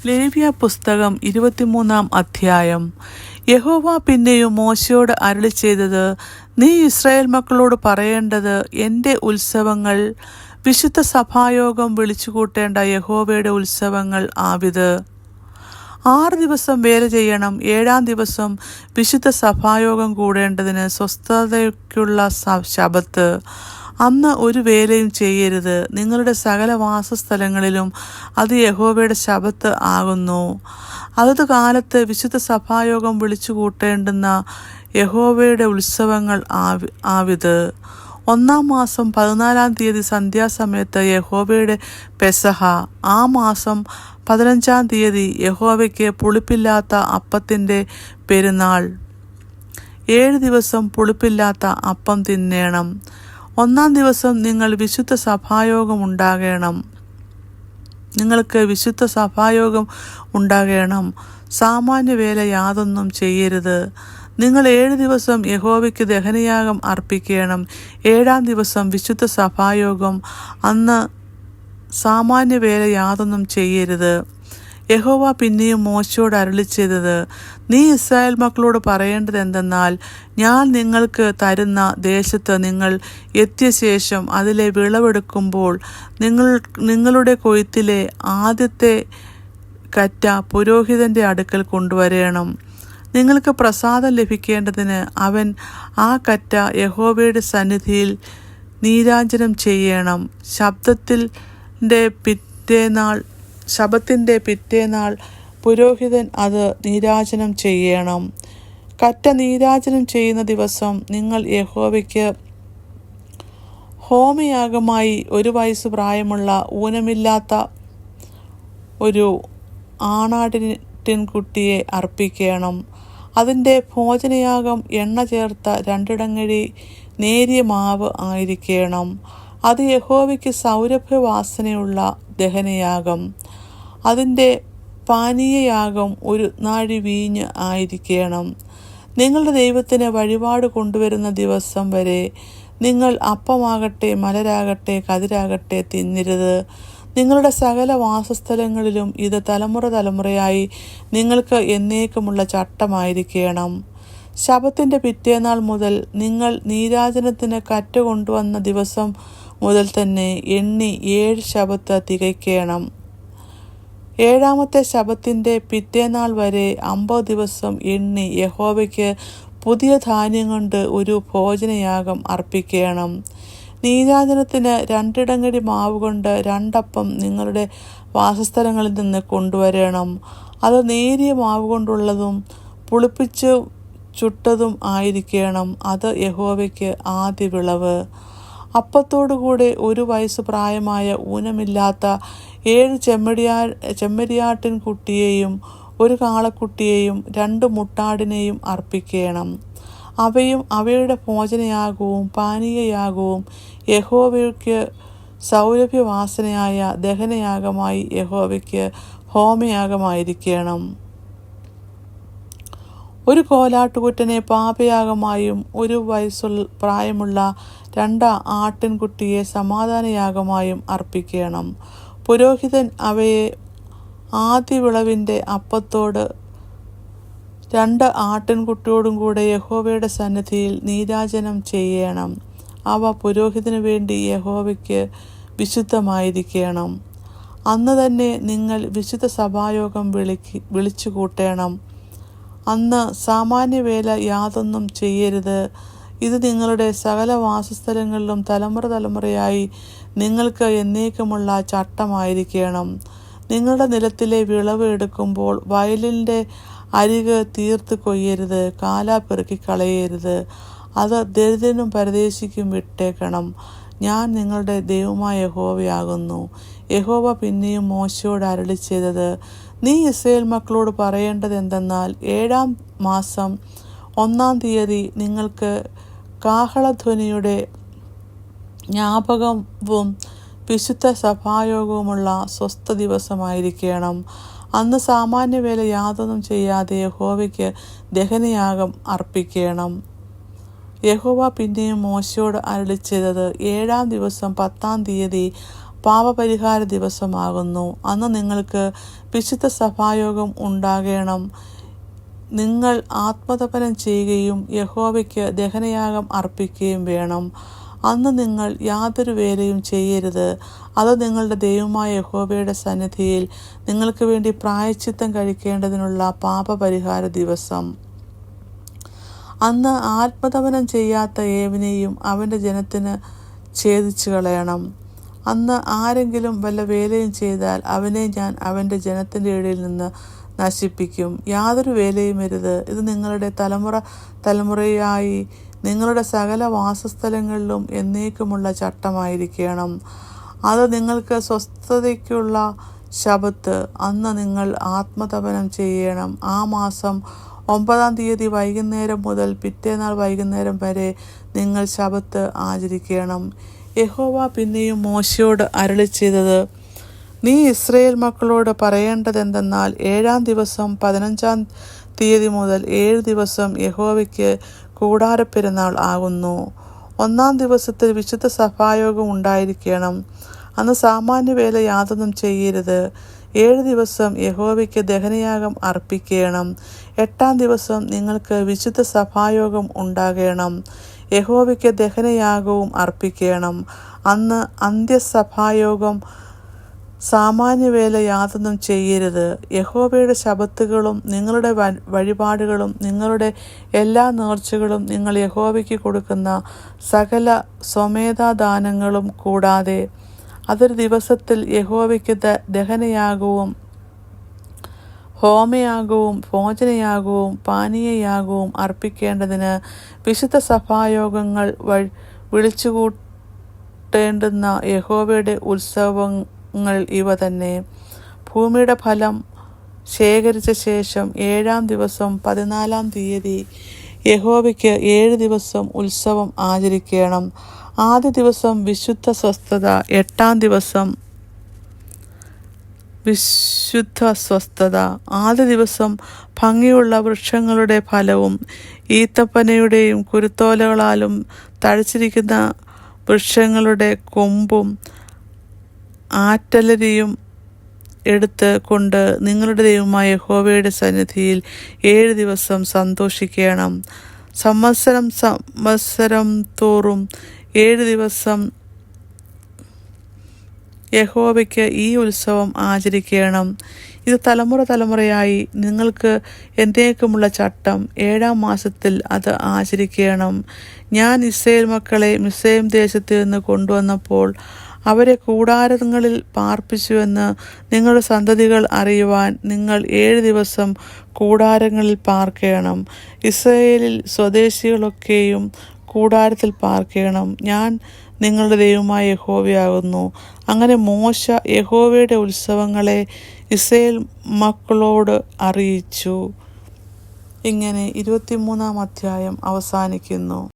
ലേവ്യ പുസ്തകം 23 അധ്യായം. യഹോവ പിന്നെയും മോശയോട് അരുളിച്ചെയ്തത്, നീ ഇസ്രായേൽ മക്കളോട് പറയേണ്ടത്, എൻ്റെ ഉത്സവങ്ങൾ വിശുദ്ധ സഭായോഗം വിളിച്ചുകൂട്ടേണ്ട യഹോവയുടെ ഉത്സവങ്ങൾ ആവിത്. 6 ദിവസം വേല ചെയ്യണം. 7-ാം ദിവസം വിശുദ്ധ സഭായോഗം കൂടേണ്ടതിന് സ്വസ്ഥതയ്ക്കുള്ള ശബ്ബത്ത്. അന്ന് ഒരു വേലയും ചെയ്യരുത്. നിങ്ങളുടെ സകല വാസസ്ഥലങ്ങളിലും അത് യഹോവയുടെ ശബ്ബത്ത് ആകുന്നു. അതത് കാലത്ത് വിശുദ്ധ സഭായോഗം വിളിച്ചു കൂട്ടേണ്ടുന്ന യഹോവയുടെ ഉത്സവങ്ങൾ ആവിത്. 1-ാം മാസം 14-ാം തീയതി സന്ധ്യാസമയത്ത് യഹോവയുടെ പെസഹ. ആ മാസം 15-ാം തീയതി യഹോവയ്ക്ക് പുളിപ്പില്ലാത്ത അപ്പത്തിൻ്റെ പെരുന്നാൾ. 7 ദിവസം പുളിപ്പില്ലാത്ത അപ്പം തിന്നേണം. 1-ാം ദിവസം നിങ്ങൾക്ക് വിശുദ്ധ സഭായോഗം ഉണ്ടാകേണം. സാമാന്യ വേല യാതൊന്നും ചെയ്യരുത്. നിങ്ങൾ 7 ദിവസം യഹോവയ്ക്ക് ദഹനയാഗം അർപ്പിക്കണം. 7-ാം ദിവസം വിശുദ്ധ സഭായോഗം. അന്ന് സാമാന്യ വേല യാതൊന്നും ചെയ്യരുത്. യഹോവ പിന്നെയും മോശയോട് അരുളിച്ചെയ്തത്, നീ ഇസ്രായേൽ മക്കളോട് പറയേണ്ടത് എന്തെന്നാൽ, ഞാൻ നിങ്ങൾക്ക് തരുന്ന ദേശത്ത് നിങ്ങൾ എത്തിയ ശേഷം അതിലെ വിളവെടുക്കുമ്പോൾ നിങ്ങളുടെ കൊയ്ത്തിലെ ആദ്യത്തെ കറ്റ പുരോഹിതൻ്റെ അടുക്കൽ കൊണ്ടുവരേണം. നിങ്ങൾക്ക് പ്രസാദം ലഭിക്കേണ്ടതിന് അവൻ ആ കറ്റ യഹോവയുടെ സന്നിധിയിൽ നീരാഞ്ജനം ചെയ്യണം. ശബ്ബത്തിൻ്റെ പിറ്റേനാൾ പുരോഹിതൻ അത് നീരാജനം ചെയ്യണം. കറ്റ നീരാജനം ചെയ്യുന്ന ദിവസം നിങ്ങൾ യഹോവയ്ക്ക് ഹോമയാഗമായി 1 വയസ്സ് പ്രായമുള്ള ഊനമില്ലാത്ത ഒരു ആണാട്ടിൻകുട്ടിയെ അർപ്പിക്കണം. അതിൻ്റെ ഭോജനയാഗം എണ്ണ ചേർത്ത 2 ഇടങ്ങഴി നേരിയ മാവ് ആയിരിക്കണം. അത് യഹോവയ്ക്ക് സൗരഭ്യവാസനയുള്ള ദഹനയാഗം. അതിൻ്റെ പാനീയയാഗം 1 നാഴി വീഞ്ഞ് ആയിരിക്കണം. നിങ്ങളുടെ ദൈവത്തിന് വഴിപാട് കൊണ്ടുവരുന്ന ദിവസം വരെ നിങ്ങൾ അപ്പമാകട്ടെ മലരാകട്ടെ കതിരാകട്ടെ തിന്നരുത്. നിങ്ങളുടെ സകല വാസസ്ഥലങ്ങളിലും ഇത് തലമുറയായി നിങ്ങൾക്ക് എന്നേക്കുമുള്ള ചട്ടമായിരിക്കണം. ശബ്ബത്തിൻ്റെ പിറ്റേനാൾ മുതൽ നിങ്ങൾ നീരാജനത്തിന് കറ്റ കൊണ്ടുവന്ന ദിവസം മുതൽ തന്നെ എണ്ണി 7 ശബ്ബത്ത് തികയ്ക്കണം. 7-ാമത്തെ ശബ്ബത്തിൻ്റെ പിറ്റേനാൾ വരെ 50 ദിവസം എണ്ണി യഹോവയ്ക്ക് പുതിയ ധാന്യം കൊണ്ട് ഒരു ഭോജനയാഗം അർപ്പിക്കണം. നീരാജനത്തിന് 2 ഇടങ്ങഴി മാവ് കൊണ്ട് 2 അപ്പം നിങ്ങളുടെ വാസസ്ഥലങ്ങളിൽ നിന്ന് കൊണ്ടുവരണം. അത് നേരിയ മാവ് കൊണ്ടുള്ളതും പുളിപ്പിച്ച് ചുട്ടതും ആയിരിക്കണം. അത് യഹോവയ്ക്ക് ആദ്യ വിളവ്. അപ്പത്തോടുകൂടെ 1 വയസ്സ് പ്രായമായ ഊനമില്ലാത്ത 7 ചെമ്മരിയാട്ടിൻകുട്ടിയെയും 1 കാളക്കുട്ടിയെയും 2 മുട്ടാടിനെയും അർപ്പിക്കണം. അവയും അവയുടെ ഭോജനയാഗവും പാനീയയാഗവും യഹോവയ്ക്ക് സൗരഭ്യവാസനയായ ദഹനയാഗമായി യഹോവയ്ക്ക് ഹോമയാഗമായിരിക്കണം. 1 കോലാട്ടുകുറ്റനെ പാപയാഗമായും 1 വയസ്സു പ്രായമുള്ള 2 ആട്ടിൻകുട്ടിയെ സമാധാനയാഗമായും അർപ്പിക്കണം. പുരോഹിതൻ അവയെ ആദ്യ വിളവിൻ്റെ അപ്പത്തോട് 2 ആട്ടിൻകുട്ടിയോടും കൂടെ യഹോവയുടെ സന്നിധിയിൽ നീരാജനം ചെയ്യണം. അവ പുരോഹിതനു വേണ്ടി യഹോവയ്ക്ക് വിശുദ്ധമായിരിക്കണം. അന്ന് തന്നെ നിങ്ങൾ വിശുദ്ധ സഭായോഗം വിളിച്ചു കൂട്ടേണം. അന്ന് സാമാന്യ വേല യാതൊന്നും ചെയ്യരുത്. ഇത് നിങ്ങളുടെ സകല വാസസ്ഥലങ്ങളിലും തലമുറയായി നിങ്ങൾക്ക് എന്നേക്കുമുള്ള ചട്ടമായിരിക്കണം. നിങ്ങളുടെ നിലത്തിലെ വിളവ് എടുക്കുമ്പോൾ വയലിൻ്റെ അരിക് തീർത്ത് കൊയ്യരുത്. കാലാ പെറുക്കി കളയരുത്. അത് ദരിദ്രനും പരദേശിക്കും വിട്ടേക്കണം. ഞാൻ നിങ്ങളുടെ ദൈവമായ യഹോവയാകുന്നു. യഹോവ പിന്നെയും മോശയോട് അരുളിച്ചെയ്തത്, നീ ഇസ്രായേൽ മക്കളോട് പറയേണ്ടത് എന്തെന്നാൽ, 7-ാം മാസം 1-ാം തീയതി നിങ്ങൾക്ക് കാഹളധ്വനിയുടെ ജ്ഞാപകവും വിശുദ്ധ സഭായോഗവുമുള്ള സ്വസ്ഥ ദിവസമായിരിക്കണം. അന്ന് സാമാന്യ വേല യാതൊന്നും ചെയ്യാതെ യഹോവയ്ക്ക് ദഹനയാഗം അർപ്പിക്കണം. യഹോവ പിന്നെയും മോശയോട് അരുളിച്ചെയ്തത്, 7-ാം ദിവസം 10-ാം തീയതി പാപപരിഹാര ദിവസമാകുന്നു. അന്ന് നിങ്ങൾക്ക് വിശുദ്ധ സഭായോഗം ഉണ്ടാകണം. നിങ്ങൾ ആത്മതപനം ചെയ്യുകയും യഹോവയ്ക്ക് ദഹനയാഗം അർപ്പിക്കുകയും വേണം. അന്ന് നിങ്ങൾ യാതൊരു വേലയും ചെയ്യരുത്. അത് നിങ്ങളുടെ ദൈവമായ യഹോവയുടെ സന്നിധിയിൽ നിങ്ങൾക്ക് വേണ്ടി പ്രായശ്ചിത്തം കഴിക്കേണ്ടതിനുള്ള പാപപരിഹാര ദിവസം. അന്ന് ആത്മതപനം ചെയ്യാത്ത ഏവനെയും അവൻ്റെ ജനത്തിന് ഛേദിച്ചു കളയണം. അന്ന് ആരെങ്കിലും വല്ല വേലയും ചെയ്താൽ അവനെ ഞാൻ അവൻ്റെ ജനത്തിൻ്റെ ഇടയിൽ നിന്ന് നശിപ്പിക്കും. യാതൊരു വേലയും വരുത്. ഇത് നിങ്ങളുടെ തലമുറയായി നിങ്ങളുടെ സകല വാസസ്ഥലങ്ങളിലും എന്നേക്കുമുള്ള ചട്ടമായിരിക്കണം. അത് നിങ്ങൾക്ക് സ്വസ്ഥതയ്ക്കുള്ള ശബത്ത്. അന്ന് നിങ്ങൾ ആത്മതപനം ചെയ്യണം. ആ മാസം 9-ാം തീയതി വൈകുന്നേരം മുതൽ പിറ്റേന്നാൾ വൈകുന്നേരം വരെ നിങ്ങൾ ശബത്ത് ആചരിക്കണം. യഹോവ പിന്നെയും മോശയോട് അരുളിച്ചെയ്തത്, നീ ഇസ്രായേൽ മക്കളോട് പറയേണ്ടതെന്തെന്നാൽ, 7-ാം ദിവസം 15-ാം തീയതി മുതൽ 7 ദിവസം യഹോവയ്ക്ക് കൂടാരപ്പെരുന്നാൾ ആകുന്നു. 1-ാം ദിവസത്തിൽ വിശുദ്ധ സഭായോഗം ഉണ്ടായിരിക്കണം. അന്ന് സാമാന്യവേല യാതൊന്നും ചെയ്യരുത്. 7 ദിവസം യഹോവയ്ക്ക് ദഹനയാഗം അർപ്പിക്കണം. 8-ാം ദിവസം നിങ്ങൾക്ക് വിശുദ്ധ സഭായോഗം ഉണ്ടാകണം. യഹോവയ്ക്ക് ദഹനയാഗവും അർപ്പിക്കണം. അന്ന് അന്ത്യസഭായോഗം. സാമാന്യവേല യാതൊന്നും ചെയ്യരുത്. യഹോവയുടെ ശബത്തുകളും നിങ്ങളുടെ വഴിപാടുകളും നിങ്ങളുടെ എല്ലാ നേർച്ചകളും നിങ്ങൾ യഹോവയ്ക്ക് കൊടുക്കുന്ന സകല സ്വമേധാദാനങ്ങളും കൂടാതെ അതൊരു ദിവസത്തിൽ യഹോവയ്ക്ക് ദഹനയാഗവും ഹോമയാഗവും ഭോജനയാഗവും പാനീയയാഗവും അർപ്പിക്കേണ്ടതിന് വിശുദ്ധ സഭായോഗങ്ങൾ വിളിച്ചുകൂട്ടേണ്ടുന്ന യഹോവയുടെ ഉത്സവങ്ങൾ ഇവ തന്നെ. ഭൂമിയുടെ ഫലം ശേഖരിച്ച ശേഷം 7-ാം ദിവസം 14-ാം തീയതി യഹോവയ്ക്ക് 7 ദിവസം ഉത്സവം ആചരിക്കണം. ആദ്യ ദിവസം വിശുദ്ധ സ്വസ്ഥത, 8-ാം ദിവസം വിശുദ്ധ സ്വസ്ഥത. ആദ്യ ദിവസം ഭംഗിയുള്ള വൃക്ഷങ്ങളുടെ ഫലവും ഈത്തപ്പനയുടെയും കുരുത്തോലകളാലും തഴച്ചിരിക്കുന്ന വൃക്ഷങ്ങളുടെ കൊമ്പും ആറ്റലരിയും എടുത്ത് കൊണ്ട് നിങ്ങളുടെ ദൈവമായ യഹോവയുടെ സന്നിധിയിൽ 7 ദിവസം സന്തോഷിക്കണം. സംവത്സരം തോറും 7 ദിവസം യഹോവയ്ക്ക് ഈ ഉത്സവം ആചരിക്കണം. ഇത് തലമുറയായി നിങ്ങൾക്ക് എന്നേക്കുമുള്ള ചട്ടം. 7-ാം മാസത്തിൽ അത് ആചരിക്കണം. ഞാൻ ഇസ്രായേൽ മക്കളെ മിസ്രയീം ദേശത്തു നിന്ന് കൊണ്ടുവന്നപ്പോൾ അവരെ കൂടാരങ്ങളിൽ പാർപ്പിച്ചുവെന്ന് നിങ്ങളുടെ സന്തതികൾ അറിയുവാൻ നിങ്ങൾ 7 ദിവസം കൂടാരങ്ങളിൽ പാർക്കണം. ഇസ്രായേലിൽ സ്വദേശികളൊക്കെയും കൂടാരത്തിൽ പാർക്കണം. ഞാൻ നിങ്ങളുടെ ദൈവമായ യഹോവയാകുന്നു. അങ്ങനെ മോശ യഹോവയുടെ ഉത്സവങ്ങളെ ഇസ്രായേൽ മക്കളോട് അറിയിച്ചു. ഇങ്ങനെ 23-ാം അധ്യായം അവസാനിക്കുന്നു.